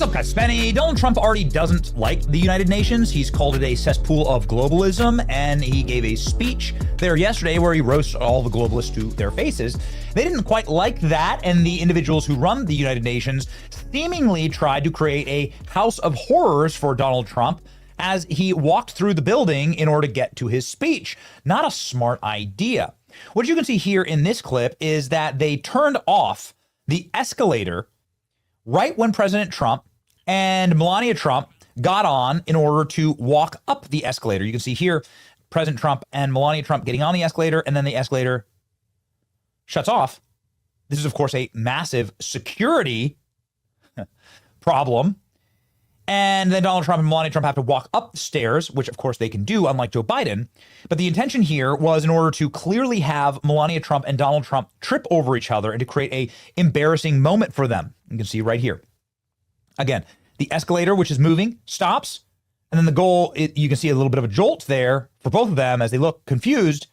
What's up, guys? Spenny. Donald Trump already doesn't like the United Nations. He's called it a cesspool of globalism, and he gave a speech there yesterday where he roasts all the globalists to their faces. They didn't quite like that, and the individuals who run the United Nations seemingly tried to create a house of horrors for Donald Trump as he walked through the building in order to get to his speech. Not a smart idea. What you can see here in this clip is that they turned off the escalator right when President Trump and Melania Trump got on in order to walk up the escalator. You can see here President Trump and Melania Trump getting on the escalator, and then the escalator shuts off. This is, of course, a massive security problem. And then Donald Trump and Melania Trump have to walk up the stairs, which, of course, they can do, unlike Joe Biden. But the intention here was in order to clearly have Melania Trump and Donald Trump trip over each other and to create a embarrassing moment for them. You can see right here. Again, the escalator, which is moving, stops. And then the goal, you can see a little bit of a jolt there for both of them as they look confused.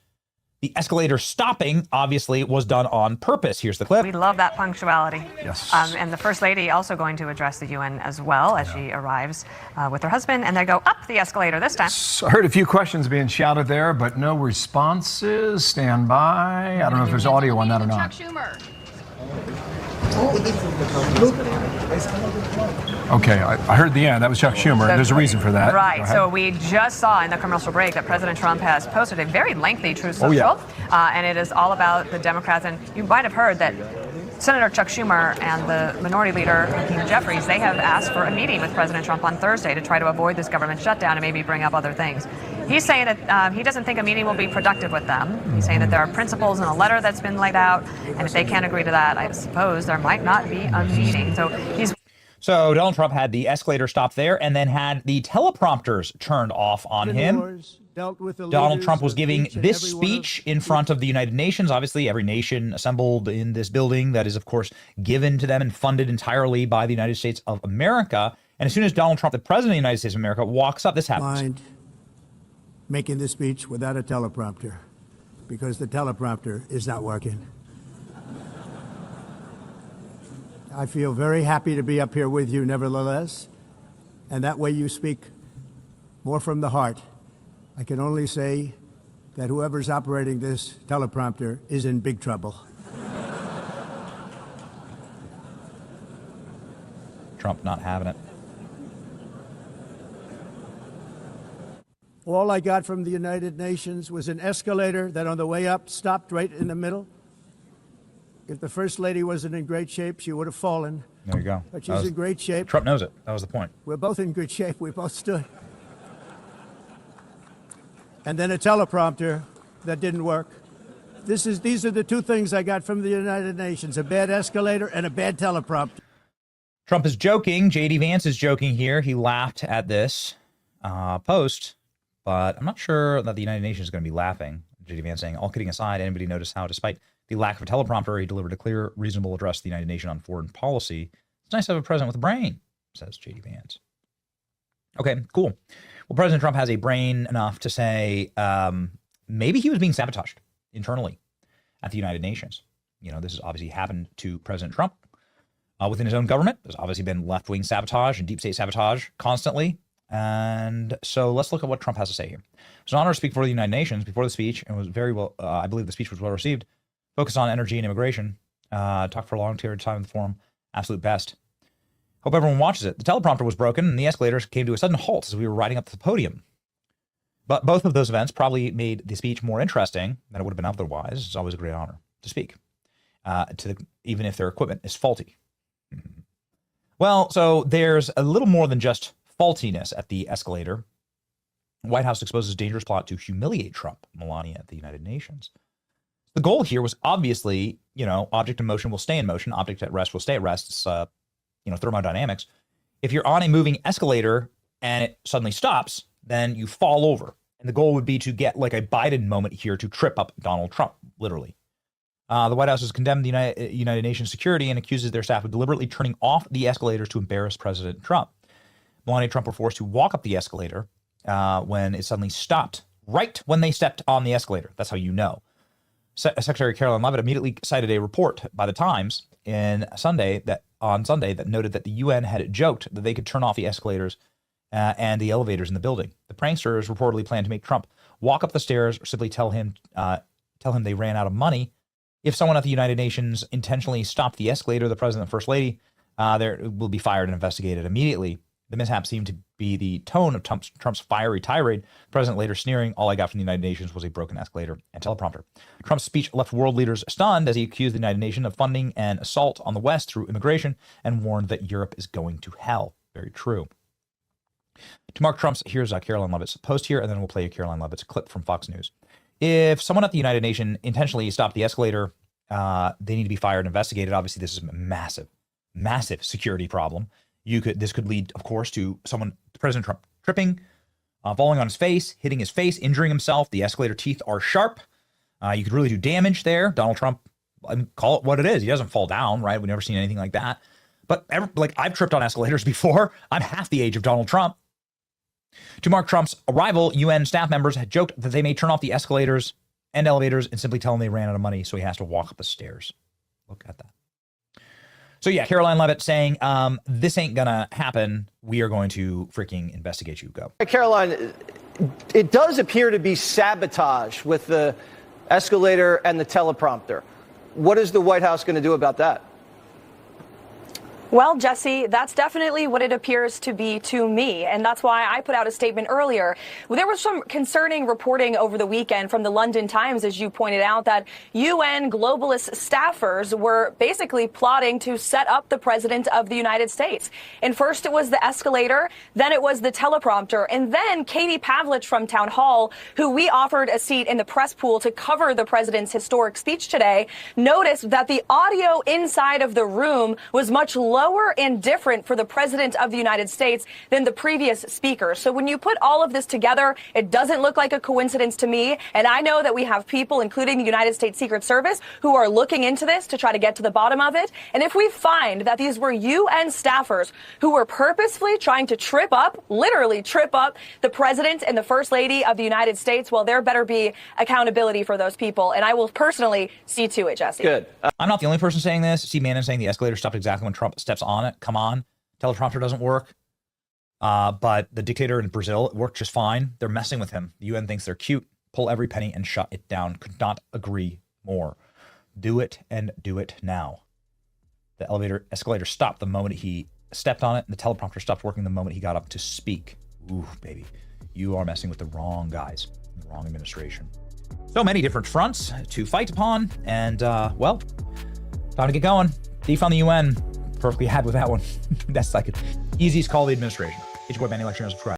The escalator stopping, obviously, was done on purpose. Here's the clip. We love that punctuality. Yes. And the First Lady also going to address the UN as well as she arrives with her husband, and they go up the escalator this time. I heard a few questions being shouted there, but no responses. Stand by. I don't know if there's audio on that or not. Chuck Schumer. Okay, I heard the end. That was Chuck Schumer. There's a reason for that. Right. So we just saw in the commercial break that President Trump has posted a very lengthy Truth Social. Oh, yeah. And it is all about the Democrats. And you might have heard that Senator Chuck Schumer and the Minority Leader, Hakeem Jeffries, they have asked for a meeting with President Trump on Thursday to try to avoid this government shutdown and maybe bring up other things. He's saying that he doesn't think a meeting will be productive with them. He's saying that there are principles in a letter that's been laid out, and if they can't agree to that, I suppose there might not be a meeting. So Donald Trump had the escalator stop there and then had the teleprompters turned off on him. Donald Trump was giving this speech in front of the United Nations. Obviously, every nation assembled in this building that is, of course, given to them and funded entirely by the United States of America. And as soon as Donald Trump, the president of the United States of America, walks up, this happens. Mind making this speech without a teleprompter, because the teleprompter is not working. I feel very happy to be up here with you nevertheless, and that way you speak more from the heart. I can only say that whoever's operating this teleprompter is in big trouble. Trump not having it. All I got from the United Nations was an escalator that on the way up stopped right in the middle. If the First Lady wasn't in great shape, she would have fallen. There you go. But she's in great shape. Trump knows it. That was the point. We're both in good shape. We both stood. And then a teleprompter that didn't work. These are the two things I got from the United Nations, a bad escalator and a bad teleprompter. Trump is joking. J.D. Vance is joking here. He laughed at this post, but I'm not sure that the United Nations is going to be laughing. J.D. Vance saying, all kidding aside, anybody notice how, despite the lack of a teleprompter, he delivered a clear, reasonable address to the United Nations on foreign policy. It's nice to have a president with a brain, says J.D. Vance. Okay, cool. Well, President Trump has a brain enough to say maybe he was being sabotaged internally at the United Nations. You know, this has obviously happened to President Trump within his own government. There's obviously been left-wing sabotage and deep state sabotage constantly. And so let's look at what Trump has to say here. It's an honor to speak for the United Nations. Before the speech, and was very well, I believe the speech was well received. Focused on energy and immigration. Talked for a long period of time in the forum. Absolute best. Hope everyone watches it. The teleprompter was broken and the escalators came to a sudden halt as we were riding up to the podium. But both of those events probably made the speech more interesting than it would have been otherwise. It's always a great honor to speak, even if their equipment is faulty. Well, so there's a little more than just faultiness at the escalator. The White House exposes dangerous plot to humiliate Trump, Melania at the United Nations. The goal here was obviously, object in motion will stay in motion. Object at rest will stay at rest. It's, thermodynamics. If you're on a moving escalator and it suddenly stops, then you fall over. And the goal would be to get like a Biden moment here to trip up Donald Trump, literally. The White House has condemned the United Nations security and accuses their staff of deliberately turning off the escalators to embarrass President Trump. Melania and Trump were forced to walk up the escalator when it suddenly stopped, right when they stepped on the escalator. That's how you know. Secretary Caroline Leavitt immediately cited a report by the Times in Sunday that on Sunday that noted that the UN had joked that they could turn off the escalators and the elevators in the building. The pranksters reportedly planned to make Trump walk up the stairs or simply tell him they ran out of money. If someone at the United Nations intentionally stopped the escalator, the president and first lady, there will be fired and investigated immediately. The mishap seemed to be the tone of Trump's fiery tirade. The president later sneering, "All I got from the United Nations was a broken escalator and teleprompter." Trump's speech left world leaders stunned as he accused the United Nations of funding an assault on the West through immigration and warned that Europe is going to hell. Very true. To Mark Trump's, here's Caroline Levitt's post here, and then we'll play Caroline Levitt's clip from Fox News. If someone at the United Nations intentionally stopped the escalator, they need to be fired and investigated. Obviously, this is a massive security problem. This could lead, of course, to President Trump tripping, falling on his face, hitting his face, injuring himself. The escalator teeth are sharp. You could really do damage there. Donald Trump, call it what it is. He doesn't fall down, right? We've never seen anything like that. But I've tripped on escalators before. I'm half the age of Donald Trump. To Mark Trump's arrival, UN staff members had joked that they may turn off the escalators and elevators and simply tell him they ran out of money, so he has to walk up the stairs. Look at that. So yeah, Caroline Levitt saying, this ain't gonna happen. We are going to freaking investigate you. Go. Caroline, it does appear to be sabotage with the escalator and the teleprompter. What is the White House going to do about that? Well, Jesse, that's definitely what it appears to be to me, and that's why I put out a statement earlier. There was some concerning reporting over the weekend from the London Times, as you pointed out, that UN globalist staffers were basically plotting to set up the president of the United States. And first it was the escalator, then it was the teleprompter, and then Katie Pavlich from Town Hall, who we offered a seat in the press pool to cover the president's historic speech today, noticed that the audio inside of the room was much lower and different for the president of the United States than the previous speaker. So when you put all of this together, it doesn't look like a coincidence to me. And I know that we have people, including the United States Secret Service, who are looking into this to try to get to the bottom of it. And if we find that these were UN staffers who were purposefully trying to literally trip up the president and the first lady of the United States, well, there better be accountability for those people. And I will personally see to it, Jesse. Good. I'm not the only person saying this. Steve Bannon saying the escalator stopped exactly when Trump steps on it. Come on. Teleprompter doesn't work. But the dictator in Brazil, it worked just fine. They're messing with him. The UN thinks they're cute. Pull every penny and shut it down. Could not agree more. Do it and do it now. The escalator stopped the moment he stepped on it, and the teleprompter stopped working the moment he got up to speak. Ooh, baby. You are messing with the wrong guys, the wrong administration. So many different fronts to fight upon, and, well, time to get going. Defund the UN. Perfectly had with that one. That's like it. Easiest call the administration. Get your boy Benny Lecture, subscribe.